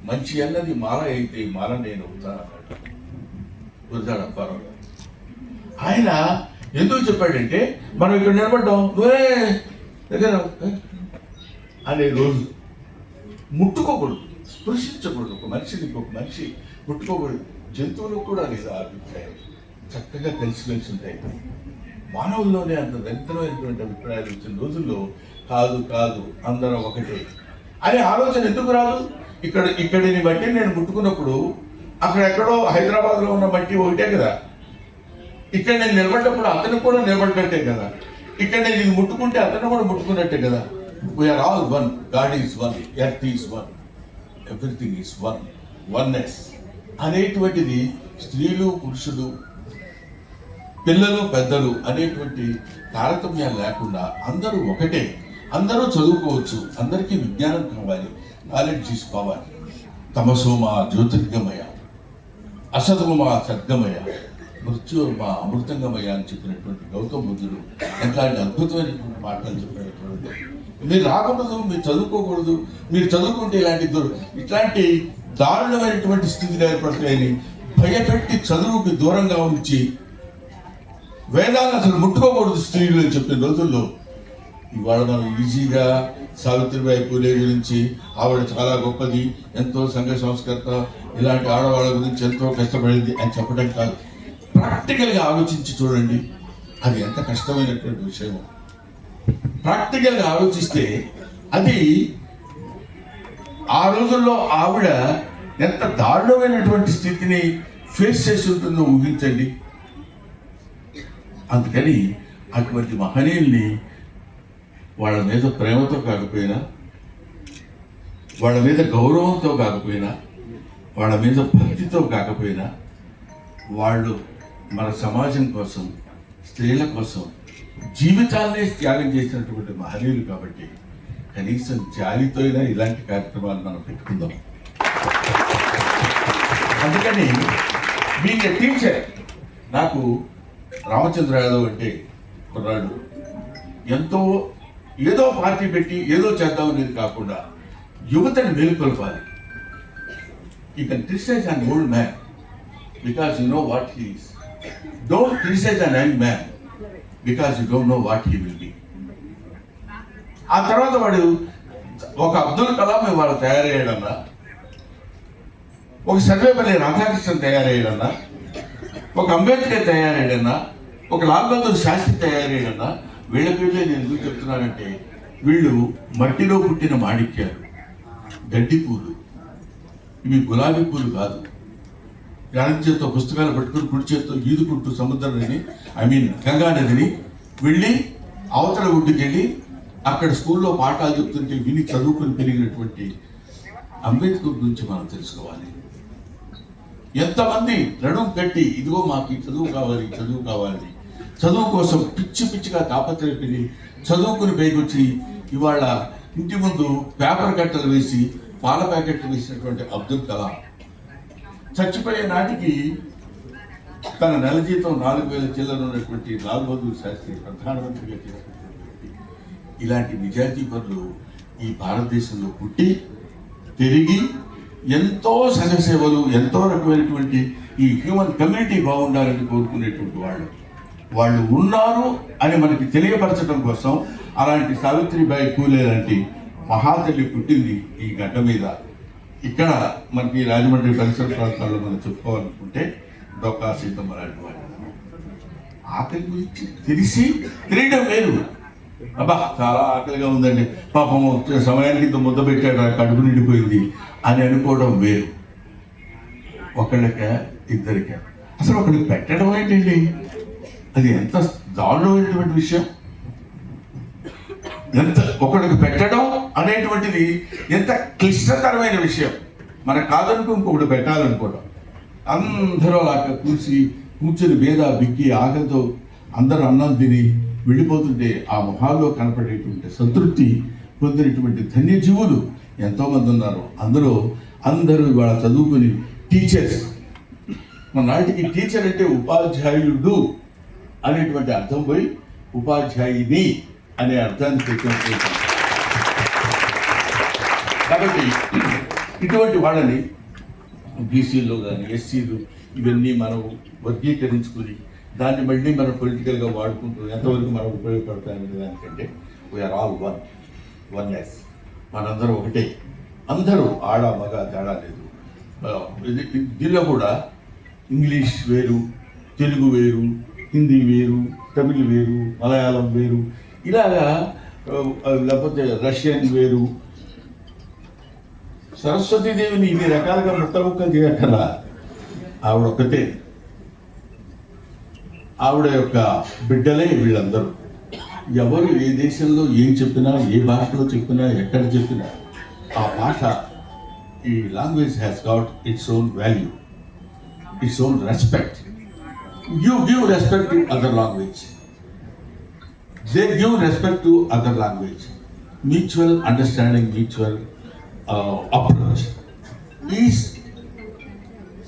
మంచి అన్నది మాల అయితే మాల నేను అవుతానన్నాడు గురజాడ అప్పారావు. ఆయన ఎందుకు చెప్పాడంటే, మనం ఇక్కడ నిలబడ్డాం, నువ్వే దగ్గర అనే రోజు ముట్టుకోకూడదు, స్పృశించకూడదు. ఒక మనిషిని ఇంకొక మనిషి ముట్టుకోకూడదు. జంతువులకు కూడా లేదు ఆ అభిప్రాయం. చక్కగా కలిసిమెలిసి ఉంటాయి. మానవుల్లోనే అంత దరిద్రమైనటువంటి అభిప్రాయాలు వచ్చిన రోజుల్లో కాదు కాదు అందరం ఒకటే అనే ఆలోచన ఎందుకు రాదు? ఇక్కడిని బట్టి నేను ముట్టుకున్నప్పుడు అక్కడెక్కడో హైదరాబాద్లో ఉన్న మట్టి ఒకటే కదా. ఇక్కడ నేను నిలబడ్డప్పుడు అతను కూడా నిలబడ్డట్టే కదా. ఇక్కడ నేను ఇది ముట్టుకుంటే అతను కూడా ముట్టుకున్నట్టే కదా. We are all one. God is one, earth is one, everything is one. Oneness అనేటువంటిది స్త్రీలు, పురుషులు, పిల్లలు, పెద్దలు అనేటువంటి తారతమ్యాలు లేకుండా అందరూ ఒకటే. అందరూ చదువుకోవచ్చు, అందరికీ విజ్ఞానం కావాలి, నాలెడ్జ్ తీసుకోవాలి. తమసోమా జ్యోతిర్గమయ, అసతోమా సద్గమయ, మృత్యోర్మా అమృతంగమయ అని చెప్పినటువంటి గౌతమ బుద్ధుడు ఎంతలాంటి అద్భుతమైనటువంటి మాటలు చెప్పినటువంటి. మీరు రాకూడదు, మీరు చదువుకోకూడదు, మీరు చదువుకుంటే ఇట్లాంటి దారుణమైనటువంటి స్థితిని ఏర్పడతాయని భయపెట్టి చదువుకి దూరంగా ఉంచి వేదాలను అసలు ముట్టుకోకూడదు స్త్రీలు అని చెప్పిన రోజుల్లో ఇవాళ మనం ఈజీగా సావిత్రిబాయి పూలే గురించి, ఆవిడ చాలా గొప్పది, ఎంతో సంఘ సంస్కర్త, ఇలాంటి ఆడవాళ్ళ గురించి ఎంతో కష్టపడింది అని చెప్పడం కాదు. ప్రాక్టికల్గా ఆలోచించి చూడండి, అది ఎంత కష్టమైనటువంటి విషయం. ప్రాక్టికల్గా ఆలోచిస్తే అది ఆ రోజుల్లో ఆవిడ ఎంత దారుణమైనటువంటి స్థితిని ఫేస్ చేసి ఉంటుందో ఊహించండి. అందుకని అటువంటి మహనీయుల్ని వాళ్ళ మీద ప్రేమతో కాకపోయినా, వాళ్ళ మీద గౌరవంతో కాకపోయినా, వాళ్ళ మీద భక్తితో కాకపోయినా, వాళ్ళు మన సమాజం కోసం, స్త్రీల కోసం జీవితాన్నే త్యాగం చేసినటువంటి మహనీయులు కాబట్టి కనీసం జాలితో అయినా ఇలాంటి కార్యక్రమాలు మనం పెట్టుకుందాం. అందుకని మీకు టీచర్, నాకు రామచంద్ర యాదవ్ అంటే కుర్రాడు ఎంతో ఏదో పార్టీ పెట్టి ఏదో చేద్దాం అనేది కాకుండా యువతని మేలుకొల్పాలి. You can criticize an old man because you know what he is. Don't criticize an young man because you don't know what he will be. ఆ తర్వాత వాడు ఒక అబ్దుల్ కలాం ఇవాళ తయారయ్యాడన్నా, ఒక సర్వేపల్లి రాధాకృష్ణన్ తయారయ్యాడన్నా, ఒక అంబేద్కర్ తయారయ్యాడన్నా, ఒక లాల్ బహదూర్ శాస్త్రి తయారయ్యాడన్నా, వీళ్ళ పేర్లే నేను ఎందుకు చెప్తున్నానంటే, వీళ్ళు మట్టిలో పుట్టిన మాణిక్యాలు, గడ్డి పూలు, ఇవి గులాబీ పూలు కాదు. ఎడం చేత్తో పుస్తకాలు పట్టుకుని కుడి చేత్తో ఈదుకుంటూ సముద్రాన్ని, గంగా నదిని వెళ్ళి అవతల ఒడ్డుకెళ్ళి అక్కడ స్కూల్లో పాఠాలు చెప్తుంటే విని చదువుకుని పెరిగినటువంటి అంబేద్కర్ గురించి మనం తెలుసుకోవాలి. ఎంతమంది నడుం కట్టి ఇదిగో మాకు ఈ చదువు కావాలి, చదువు కావాలి, చదువు కోసం పిచ్చిగా తాపత్రయపడి చదువుకుని పైకొచ్చి ఇవాళ ఇంటి ముందు పేపర్ కట్టలు వేసి పాల ప్యాకెట్లు వేసినటువంటి అబ్దుల్ కలాం చచ్చిపోయే నాటికి తన నెల జీతం 4,000 చిల్లర ఉన్నటువంటి లాల్ బహదూర్ శాస్త్రి ప్రధానమంత్రిగా చేసినటువంటి ఇలాంటి నిజాయితీ పనులు ఈ భారతదేశంలో పుట్టి పెరిగి ఎంతో సంఘసేవలు, ఎంతో రకమైనటువంటి ఈ హ్యూమన్ కమ్యూనిటీ బాగుండాలని కోరుకునేటువంటి వాళ్ళు ఉన్నారు అని మనకి తెలియపరచడం కోసం అలాంటి సావిత్రిబాయి పూలే లాంటి మహాతల్లి పుట్టింది ఈ గడ్డ మీద. ఇక్కడ మనకి రాజమండ్రి పరిసర ప్రాంతాల్లో మనం చెప్పుకోవాలనుకుంటే డొక్కా సీతమ్మ లాంటి వాళ్ళు. ఆకలి గురించి తెలియడం వేరు. అబ్బా చాలా ఆకలిగా ఉందండి, పాపం సమయానికి ఇంత ముద్ద పెట్టాడు, కడుపు నిండిపోయింది అని అనుకోవడం వేరు. ఒకళ్ళక ఇద్దరిక అసలు ఒకరికి పెట్టడం ఏంటండి, అది ఎంత దారుణమైనటువంటి విషయం. ఒకరికి పెట్టడం అనేటువంటిది ఎంత క్లిష్టతరమైన విషయం. మనకు కాదనుకో ఇంకొకటి పెట్టాలనుకోవడం. అందరూ అలా కూర్చొని భేద బిక్కి ఆకలితో అందరూ అన్నం తిని వెళ్ళిపోతుంటే ఆ మొహాల్లో కనపడేటువంటి సంతృప్తి పొందినటువంటి ధన్యజీవులు ఎంతోమంది ఉన్నారు. అందరూ ఇవాళ చదువుకుని టీచర్స్. మన నాటికి టీచర్ అంటే ఉపాధ్యాయుడు అనేటువంటి అర్థం పోయి ఉపాధ్యాయుని అనే అర్థాన్ని తెచ్చినట్టు. కాబట్టి ఇటువంటి వాళ్ళని బీసీలో కానీ ఎస్సీలు ఇవన్నీ మనం వర్గీకరించుకుని దాన్ని మళ్ళీ మనం పొలిటికల్గా వాడుకుంటూ ఎంతవరకు మనం ఉపయోగపడతామనే దానికంటే వీఆర్ ఆల్ వన్నెస్. మనందరూ ఒకటే, అందరూ ఆడ మగ తేడా లేదు. దీనిలో కూడా ఇంగ్లీష్ వేరు, తెలుగు వేరు, హిందీ వేరు, తమిళ్ వేరు, మలయాళం వేరు, ఇలాగా లేకపోతే రష్యన్ వేరు. సరస్వతీదేవిని ఇన్ని రకాలుగా ముక్కలు చేయక్కర్లా, ఆవిడ ఒక్కతే. ఆవిడ యొక్క బిడ్డలే వీళ్ళందరూ. ఎవరు ఏ దేశంలో ఏం చెప్పినా, ఏ భాషలో చెప్పినా, ఎక్కడ చెప్పినా ఆ భాష, ఈ language has got its own value, its own respect. You give respect to other language. They give respect to other language. Mutual understanding, mutual approach is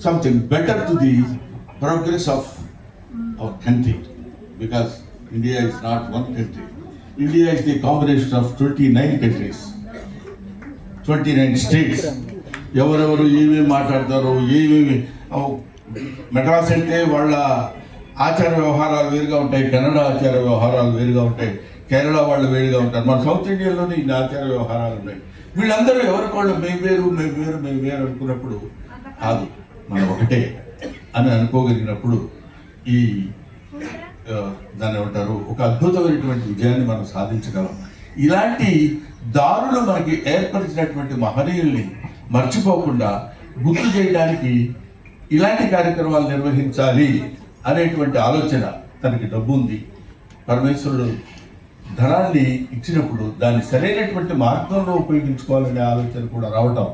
something better to the progress of our country, because India is not one country. India is the combination of 29 countries, 29 states. ఎవరెవరు ఏమేమి మాట్లాడతారో, ఏమేమి మెడ్రాస్ అంటే వాళ్ళ ఆచార వ్యవహారాలు వేరుగా ఉంటాయి, కన్నడ ఆచార వ్యవహారాలు వేరుగా ఉంటాయి, కేరళ వాళ్ళు వేరుగా ఉంటారు. మన సౌత్ ఇండియాలోనే ఇన్ని ఆచార వ్యవహారాలు ఉన్నాయి. వీళ్ళందరూ ఎవరికి వాళ్ళు మేము వేరు అనుకున్నప్పుడు కాదు, మనం ఒకటే అని అనుకోగలిగినప్పుడు ఈ దాన్ని ఏమంటారు, ఒక అద్భుతమైనటువంటి విజయాన్ని మనం సాధించగలం. ఇలాంటి దారులు మనకి ఏర్పరిచినటువంటి మహనీయుల్ని మర్చిపోకుండా గుర్తు చేయడానికి ఇలాంటి కార్యక్రమాలు నిర్వహించాలి అనేటువంటి ఆలోచన. తనకి డబ్బు ఉంది, పరమేశ్వరుడు ధనాన్ని ఇచ్చినప్పుడు దాన్ని సరైనటువంటి మార్గంలో ఉపయోగించుకోవాలనే ఆలోచన కూడా రావటం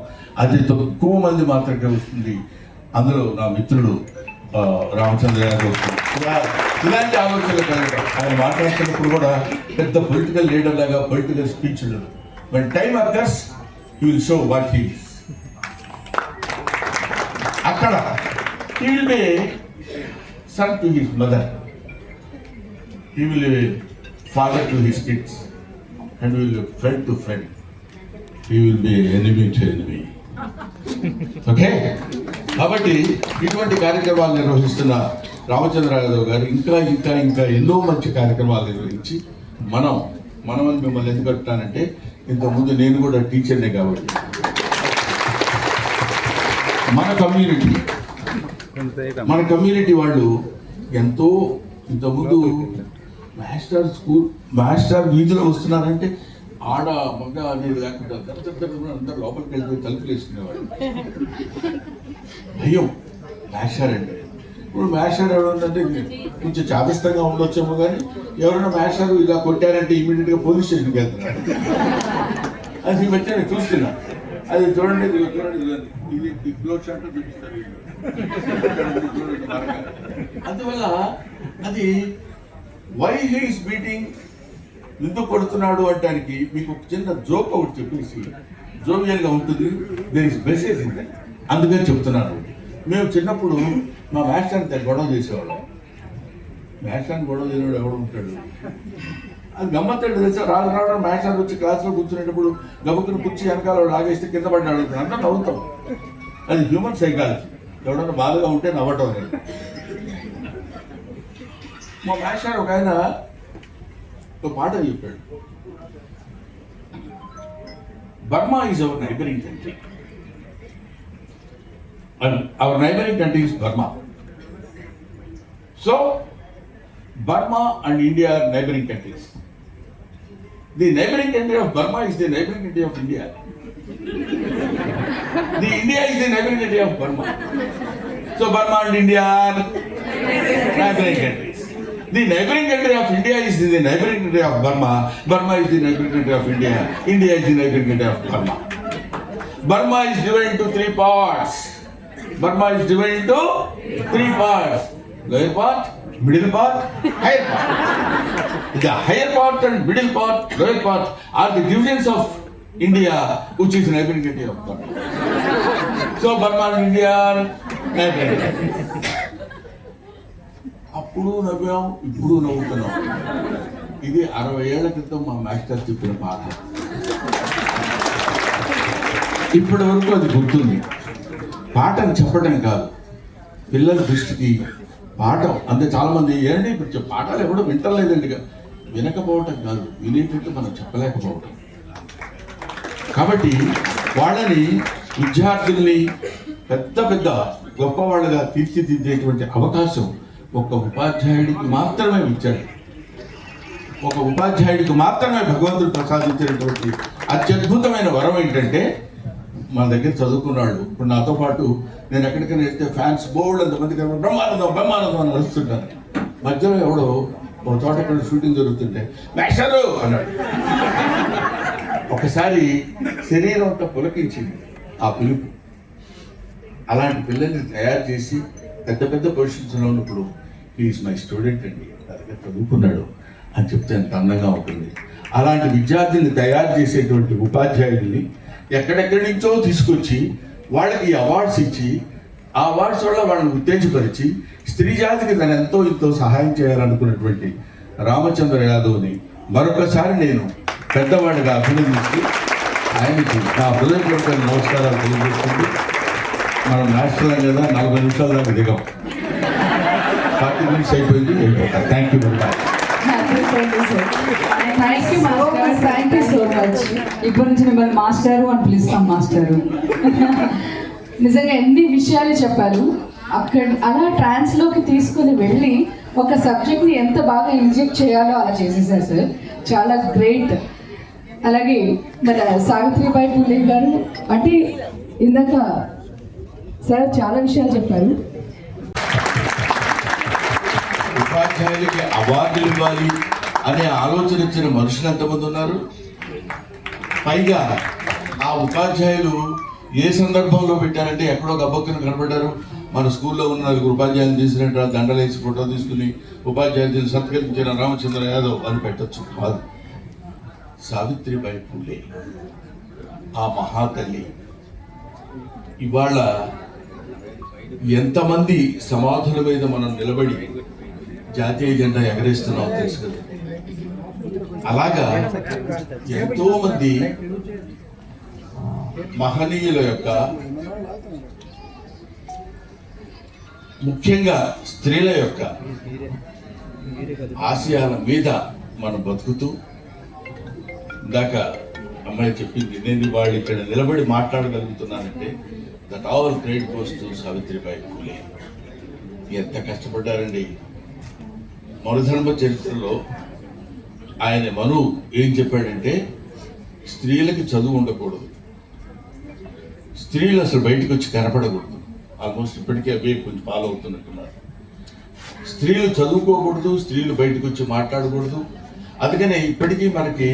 అది తక్కువ మంది మాత్రమే వస్తుంది. అందులో నా మిత్రుడు రామచంద్ర యాదవ్ ఇలాంటి ఆలోచనలు కలగటం. ఆయన మాట్లాడుతున్నప్పుడు కూడా పెద్ద పొలిటికల్ లీడర్ లాగా పొలిటికల్ స్పీచ్ ఉండదు. when time occurs he will show what he is. అక్కడ he will be son to his mother, he will be father to his kids, and he will be friend to friend, he will be enemy to enemy. Okay, కాబట్టి ఇటువంటి కార్యక్రమాలు నిర్వహిస్తున్న రామచంద్ర యాదవ్ గారు ఇంకా ఇంకా ఇంకా ఎన్నో మంచి కార్యక్రమాలు నిర్వహించి మనం మిమ్మల్ని ఎందుకు అంటానంటే, ఇంతకుముందు నేను కూడా టీచర్నే కాబట్టి మన కమ్యూనిటీ వాళ్ళు ఎంతో ఇంతకుముందు మాస్టర్ వీధిలో వస్తున్నారంటే ఆడ మగ అనేది లేకుండా అందరు లోపలికి వెళ్ళిపోయి తలుపులు వేసుకునేవాడు. భయం మాస్టర్ అంటే. ఇప్పుడు మాస్టర్ ఎవరంటే కొంచెం చాదస్తంగా ఉండొచ్చేమో, కానీ ఎవరైనా మాస్టర్ ఇలా కొట్టారంటే ఇమీడియట్గా పోలీస్ స్టేషన్కి వెళ్తున్నాడు. అది ఈ మధ్య నేను చూస్తున్నా. అది చూడండి, ఇది చూడండి, ఇది క్లోజ్ షాట్ చూపిస్తారు వీళ్ళు. చూడండి బాగా. అందువల్ల అది వై హీస్ బీటింగ్, ఎందుకు కొడుతున్నాడు అంటానికి మీకు ఒక చిన్న జోక్ ఒకటి చెప్పేసి జోవియల్గా ఉంటుంది. There is message in that. అందుకని చెప్తున్నాను. మేము చిన్నప్పుడు మా మాస్టర్ని గొడవ చేసేవాళ్ళం. మాస్టర్ని గొడవ చేసేవాడు ఎవడు ఉంటాడు? అది గమ్మత్తండి తెలుసా. రావడం మాస్టర్ వచ్చి క్లాస్లో కూర్చునేటప్పుడు గబుక్కుని కుర్చీ వెనకాల లాగేస్తే కింద పడినాడు అందరూ నవ్వుతాం. అది హ్యూమన్ సైకాలజీ. ఎవడన్నా బాధగా ఉంటే నవ్వటం అనేది. మా మాస్టర్ ఒక ఆయన ఒక పాట చెప్పాడు. Burma is our neighbouring country. Our neighboring country is Burma. So, Burma and India are neighboring countries. The neighboring country of Burma is the neighboring country of India. The India is the neighboring country of Burma. So, Burma and India are neighboring countries. The neighboring country of India is the neighboring country of Burma. Burma is the neighboring country of India. India is the neighboring country of Burma. Burma is divided into 3 parts. Burma is divided into 3 parts. Lower part, middle part, higher part. The higher part and middle part, lower part are the divisions of India, which is neighboring country of Burma. So Burma and India are neighboring countries. అప్పుడు నవ్వాం, ఇప్పుడు నవ్వుతున్నాం. ఇది 60 ఏళ్ల క్రితం మా master చెప్పిన పాట. ఇప్పటి వరకు అది గుర్తుంది. పాటను చెప్పడం కాదు, పిల్లల దృష్టికి పాఠం. అంతే. చాలామంది ఏంటి ఇప్పుడు పాఠాలు ఎవడో వింటలేదండి. వినకపోవటం కాదు, వినేటట్టు మనం చెప్పలేకపోవటం. కాబట్టి వాళ్ళని, విద్యార్థుల్ని పెద్ద పెద్ద గొప్పవాళ్ళుగా తీర్చిదిద్దేటువంటి అవకాశం ఒక ఉపాధ్యాయుడికి మాత్రమే ఇచ్చాడు. ఒక ఉపాధ్యాయుడికి మాత్రమే భగవంతుడు ప్రసాదించినటువంటి అత్యద్భుతమైన వరం ఏంటంటే, మన దగ్గర చదువుకున్నాడు. ఇప్పుడు నాతో పాటు నేను ఎక్కడికైనా వెళ్తే ఫ్యాన్స్ బోర్డు అంతమంది బ్రహ్మానందం బ్రహ్మానందం అని అరుస్తుంటాను. మధ్యలో ఎవడో ఒక చోట ఇక్కడ షూటింగ్ జరుగుతుంటే మాస్టరు అన్నాడు. ఒకసారి శరీరం అంతా పులకించింది ఆ పిలుపు. అలాంటి పిల్లల్ని తయారు చేసి పెద్ద పెద్ద పొజిషన్స్లో ఉన్నప్పుడు ఈజ్ మై స్టూడెంట్ అండి, నా దగ్గర చదువుకున్నాడు అని చెప్తే ఎంత అందంగా ఉంటుంది. అలాంటి విద్యార్థుల్ని తయారు చేసేటువంటి ఉపాధ్యాయుల్ని ఎక్కడెక్కడి నుంచో తీసుకొచ్చి వాళ్ళకి అవార్డ్స్ ఇచ్చి, ఆ అవార్డ్స్ వల్ల వాళ్ళని ఉత్తేజపరిచి స్త్రీ జాతికి తను ఎంతో ఇంతో సహాయం చేయాలనుకున్నటువంటి రామచంద్ర యాదవ్ని మరొకసారి నేను పెద్దవాడిగా అభినందిస్తూ ఆయనకి నా హృదయపూర్వక నమస్కారాలు తెలియజేస్తుంది. మనం నేషనల్ కదా 40 నిమిషాల దాకా దిగాం. 40 మినిట్స్ అయిపోయింది. Thank you very much. Thank you master, thank you so much. ఇప్పటి నుంచి మిమ్మల్ని మాస్టారు అని పిలుస్తాం. మాస్టారు నిజంగా ఎన్ని విషయాలు చెప్పారు. అక్కడ అలా ట్రాన్స్లోకి తీసుకుని వెళ్ళి ఒక సబ్జెక్ట్ని ఎంత బాగా ఇంజెక్ట్ చేయాలో అలా చేసేసారు సార్. చాలా గ్రేట్. అలాగే మన సావిత్రిబాయి పూలే గారు, అంటే ఇందాక సార్ చాలా విషయాలు చెప్పారు. ఉపాధ్యాయులకి అవార్డులు ఇవ్వాలి అనే ఆలోచన ఇచ్చిన మనుషులు ఎంతమంది ఉన్నారు? పైగా ఆ ఉపాధ్యాయులు ఏ సందర్భంలో పెట్టారంటే, ఎక్కడో గబ్బక్కను కనపడ్డారు. మన స్కూల్లో ఉన్న 4 ఉపాధ్యాయులు తీసినట్టు దండలేసి ఫోటో తీసుకుని ఉపాధ్యాయులు సత్కరించిన రామచంద్ర యాదవ్ అని పెట్టచ్చు. కాదు. సావిత్రిబాయి పూలే ఆ మహాతల్లి ఇవాళ ఎంతమంది సమాధుల మీద మనం నిలబడి జాతీయ జెండా ఎగరేస్తున్నాం తెలుసు కదా. అలాగా ఎంతో మంది మహనీయుల యొక్క, ముఖ్యంగా స్త్రీల యొక్క ఆశయాల మీద మనం బతుకుతూ, ఇందాక అమ్మాయి చెప్పింది, నేను వాళ్ళు ఇక్కడ నిలబడి మాట్లాడగలుగుతున్నానంటే that all credit goes to Savitribai Phule. ఎంత కష్టపడ్డారండి. మనుధర్మ చరిత్రలో ఆయన మను ఏం చెప్పాడంటే, స్త్రీలకి చదువు ఉండకూడదు, స్త్రీలు అసలు బయటకు వచ్చి కనపడకూడదు. ఆల్మోస్ట్ ఇప్పటికే అవే కొంచెం ఫాలో అవుతున్నట్టున్నారు. స్త్రీలు చదువుకోకూడదు, స్త్రీలు బయటకు వచ్చి మాట్లాడకూడదు. అందుకనే ఇప్పటికీ మనకి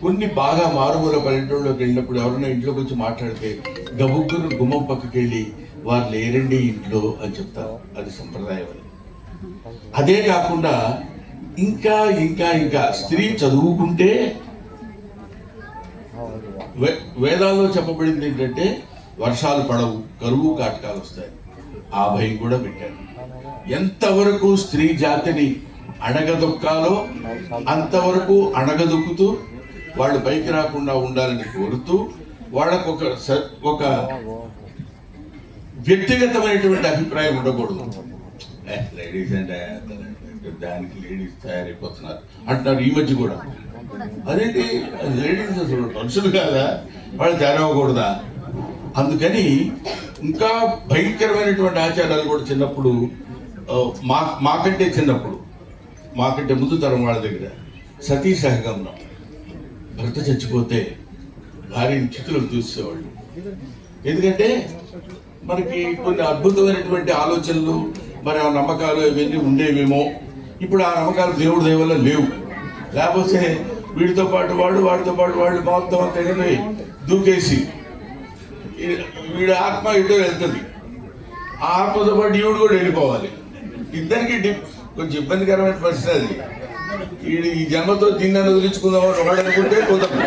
కొన్ని బాగా మారుమూల పల్లెటూరులోకి వెళ్ళినప్పుడు ఎవరైనా ఇంట్లోకి వచ్చి మాట్లాడితే గబుక్కును గుమ్మం పక్కకి వెళ్ళి వారు లేరండి ఇంట్లో అని చెప్తారు. అది సంప్రదాయం. అదే కాకుండా ఇంకా ఇంకా ఇంకా స్త్రీ చదువుకుంటే వేదాల్లో చెప్పబడింది ఏంటంటే వర్షాలు పడవు, కరువు కాటకాలు వస్తాయి. ఆ భయం కూడా పెట్టారు. ఎంతవరకు స్త్రీ జాతిని అణగదొక్కాలో అంతవరకు అణగదొక్కుతూ వాళ్ళు పైకి రాకుండా ఉండాలని కోరుతూ వాళ్ళకు ఒక వ్యక్తిగతమైనటువంటి అభిప్రాయం ఉండకూడదు. లేడీస్ అంటే దానికి లేడీస్ తయారైపోతున్నారు అంటున్నారు ఈ మధ్య కూడా. అదేంటి లేడీస్ అసలు మనుషులు కాదా, వాళ్ళు తయారవ్వకూడదా? అందుకని ఇంకా భయంకరమైనటువంటి ఆచారాలు కూడా చిన్నప్పుడు మాకంటే ముందు తరం వాళ్ళ దగ్గర సతీ సహగమనం. భర్త చచ్చిపోతే భార్యని చితులకు చూసేవాళ్ళు. ఎందుకంటే మనకి కొన్ని అద్భుతమైనటువంటి ఆలోచనలు, మరి ఆ నమ్మకాలు ఇవన్నీ ఉండేవేమో. ఇప్పుడు ఆ నమ్మకాలు దేవుడి దయ వల్ల లేవు. లేకపోతే వీడితో పాటు వాడితో పాటు వాళ్ళు మొత్తం తెగని దూకేసి వీడి ఆత్మ ఇటో వెళ్తుంది, ఆ ఆత్మతో పాటు ఈవిడు కూడా వెళ్ళిపోవాలి. ఇద్దరికి కొంచెం ఇబ్బందికరమైన పరిస్థితి అది. వీడు ఈ జన్మతో దీన్ని వదిలించుకుందామని ఒకడు అనుకుంటే కుదరదు,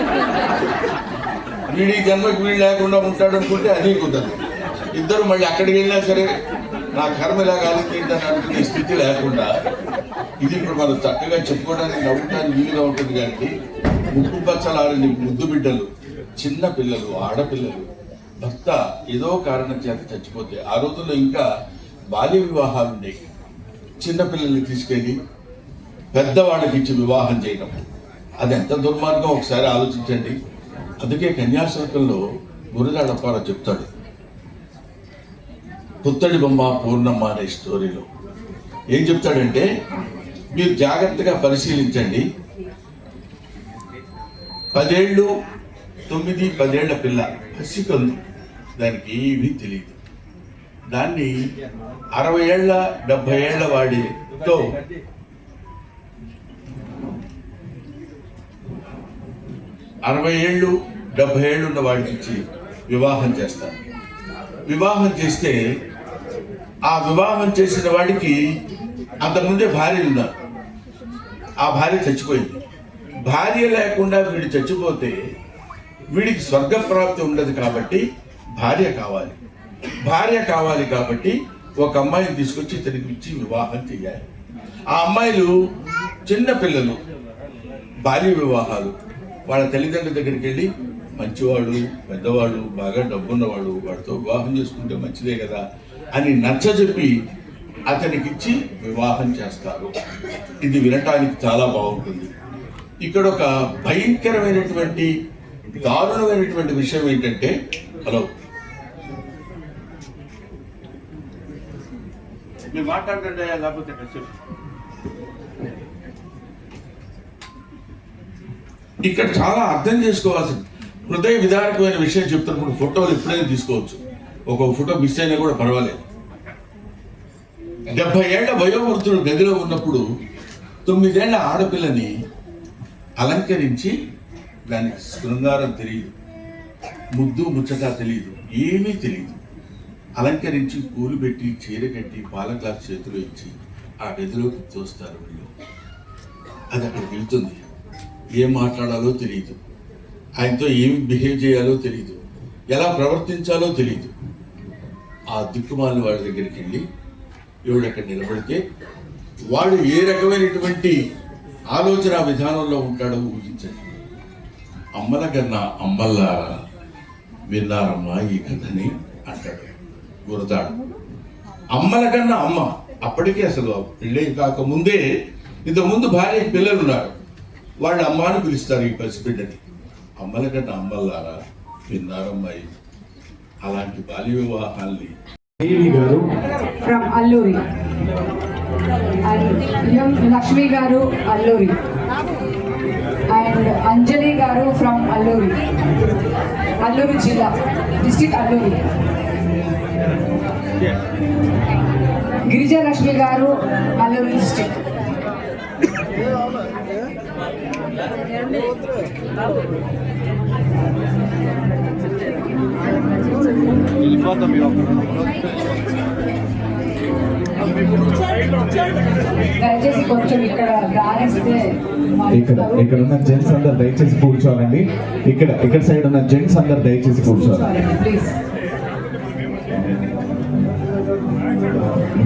వీడి ఈ జన్మకి వీడు లేకుండా ఉంటాడు అనుకుంటే అది కుదరదు. ఇద్దరు మళ్ళీ అక్కడికి వెళ్ళినా సరే నా కర్మ ఇలా కాలింది అని అనుకునే స్థితి లేకుండా, ఇది ఇప్పుడు మనం చక్కగా చెప్పుకోవడానికి నవ్వడానికి వీలుగా ఉంటుంది. కానీ ముక్కు పచ్చలారని ముద్దు బిడ్డలు, చిన్న పిల్లలు, ఆడపిల్లలు భర్త ఏదో కారణం చేత చచ్చిపోతే, ఆ రోజుల్లో ఇంకా బాల్య వివాహాలు ఉండేవి. చిన్నపిల్లల్ని తీసుకెళ్ళి పెద్దవాళ్ళకి ఇచ్చి వివాహం చేయడం, అది ఎంత దుర్మార్గం ఒకసారి ఆలోచించండి. అందుకే కన్యాశుల్కంలో గురజాడ అప్పారావు చెప్తాడు, పుత్తడి బొమ్మ పూర్ణమ్మ అనే స్టోరీలో ఏం చెప్తాడంటే, మీరు జాగ్రత్తగా పరిశీలించండి. 9-10 ఏళ్ల పిల్ల పసికందు, దానికి ఏమీ తెలియదు. దాన్ని 60 ఏళ్ల 70 ఏళ్ల వాడితో 60 ఏళ్ళు 70 ఏళ్ళు ఉన్న వాడికి ఇచ్చి వివాహం చేస్తారు. వివాహం చేస్తే ఆ వివాహం చేసిన వాడికి అంతకుముందే భార్య ఉన్నారు. ఆ భార్య చచ్చిపోయింది. భార్య లేకుండా వీడు చచ్చిపోతే వీడికి స్వర్గప్రాప్తి ఉండదు. కాబట్టి భార్య కావాలి కాబట్టి ఒక అమ్మాయిని తీసుకొచ్చి ఇతనికి ఇచ్చి వివాహం చేయాలి. ఆ అమ్మాయిలు చిన్న పిల్లలు, బాల్య వివాహాలు. వాళ్ళ తల్లిదండ్రుల దగ్గరికి వెళ్ళి మంచివాడు, పెద్దవాడు, బాగా డబ్బున్నవాడు, వాడితో వివాహం చేసుకుంటే మంచిదే కదా అని నచ్చజెప్పి అతనికిచ్చి వివాహం చేస్తారు. ఇది వినటానికి చాలా బాగుంటుంది. ఇక్కడ ఒక భయంకరమైనటువంటి దారుణమైనటువంటి విషయం ఏంటంటే, హలో మీరు మాట్లాడండి, లేకపోతే ఇక్కడ చాలా అర్థం చేసుకోవాల్సింది హృదయ విదారకమైన విషయం చెప్తున్నప్పుడు ఫోటోలు ఎప్పుడైనా తీసుకోవచ్చు. ఒక ఫోటో మిస్ అయినా కూడా పర్వాలేదు. 70 ఏళ్ల వయోవృద్ధుడు గదిలో ఉన్నప్పుడు 9 ఏళ్ల ఆడపిల్లని అలంకరించి, దానికి శృంగారం తెలియదు, ముద్దు ముచ్చట తెలియదు, ఏమీ తెలియదు, అలంకరించి పూలు పెట్టి చీర కట్టి పాల గ్లాస్ చేతిలో ఇచ్చి ఆ గదిలోకి తోస్తారు. వీళ్ళు అది అక్కడికి వెళ్తుంది. ఏం మాట్లాడాలో తెలియదు, ఆయనతో ఏమి బిహేవ్ చేయాలో తెలియదు, ఎలా ప్రవర్తించాలో తెలియదు. ఆ దిక్కుమాలిన వాడి దగ్గరికి వెళ్ళి ఎవడు అక్కడ నిలబడితే వాడు ఏ రకమైనటువంటి ఆలోచన విధానంలో ఉంటాడో ఊహించండి. అమ్మల కన్నా అమ్మల్లారా విన్నారమ్మా ఈ కథని అంటాడు గురతాడు. అమ్మల కన్నా అమ్మ, అప్పటికే అసలు పెళ్ళి కాకముందే ఇంతకుముందు భార్య పిల్లలు ఉన్నారు, వాళ్ళు అమ్మ అని పిలుస్తారు ఈ పసిబిడ్డని. అమ్మల కన్నా అమ్మల్లారా విన్నారమ్మాయి. అలాంటి బాల్య వివాహాల్ని ఫ్రమ్ అల్లూరి అండ్ లక్ష్మి గారు అల్లూరి అండ్ అంజలి గారు ఫ్రమ్ అల్లూరి జిల్లా డిస్ట్రిక్ట్ అల్లూరి. గిరిజా లక్ష్మి గారు అల్లూరి డిస్ట్రిక్ట్. దయచేసి కొంచెం ఇక్కడ దారిస్తే ఇక్కడ ఉన్న జెంట్స్ అందరు దయచేసి కూర్చోవాలండి. ఇక్కడ సైడ్ ఉన్న జెంట్స్ అందరు దయచేసి కూర్చోవాలి. Please.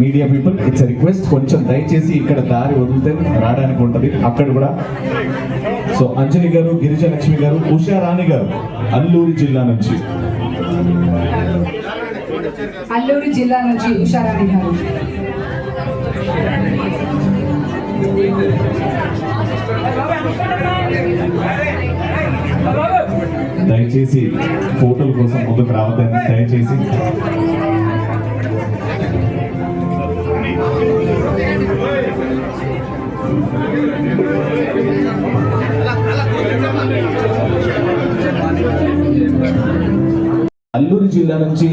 Media people, it's request, కొంచెం దయచేసి ఇక్కడ దారి వదిలితే రావడానికి ఉంటది అక్కడ కూడా. సో అంజలి గారు, గిరిజలక్ష్మి గారు, ఉషా రాణి గారు అల్లూరి జిల్లా నుంచి. అల్లూరు జిల్లా నుంచి ఉషారాణి గారు. దయచేసి ఫోటోల కోసం ముందుకు రావద్దని దయచేసి. అల్లూరు జిల్లా నుంచి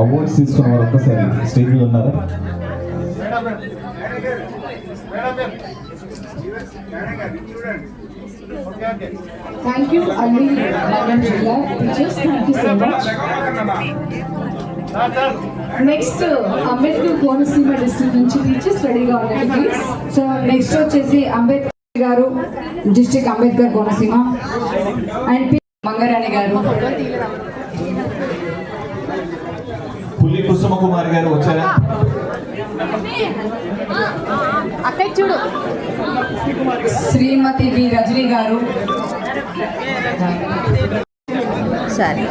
అవార్డ్స్ తీసుకున్న వారు ఒక్కసారి స్టేజ్ మీద ఉన్నారా? థ్యాంక్ యూ అల్లూరు నగర్ జిల్లా teachers, thank you so much. Next Ambedkar Konaseema district నుంచి టీచర్స్ రెడీగా ఉండండి ప్లీజ్. సో నెక్స్ట్ వచ్చేసి అంబేద్కర్ గారు, డిస్ట్రిక్ట్ అంబేద్కర్ కోనసీమ, అండ్ మంగారాణి గారు. పులి కుసుమ కుమార్ గారు వచ్చారా? శ్రీమతి బి రజనీ గారు. సరే.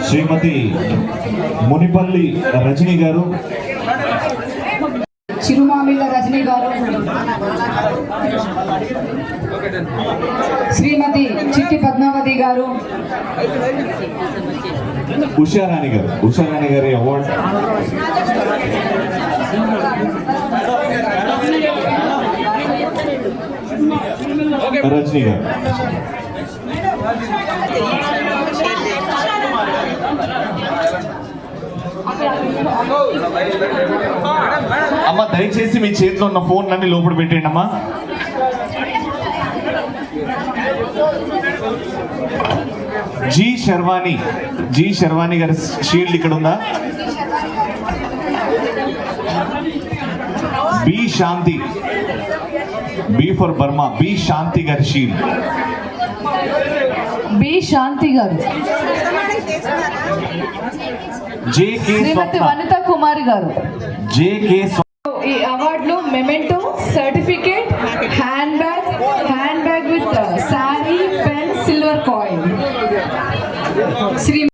శ్రీమతి మునిపల్లి రజనీ గారు. చిరుమామిళ్ళ రజనీ గారు. శ్రీమతి చిట్టి పద్మావతి గారు. ఉషారాణి గారు. ఉషారాణి గారి అవార్డ్. రజనీ గారు. అమ్మ దయచేసి మీ చేతిలో ఉన్న ఫోన్ అన్ని లోపల పెట్టండి అమ్మా. జీ శర్వాణి గారి షీల్డ్ ఇక్కడ ఉందా? B Shanti, B for Burma, B Shanti గారి షీల్డ్. బి శాంతి గారు. శ్రీమతి వనితా కుమారి గారు. ఈ అవార్డులో memento, certificate, hand bag with sari, pen, silver coin. Shri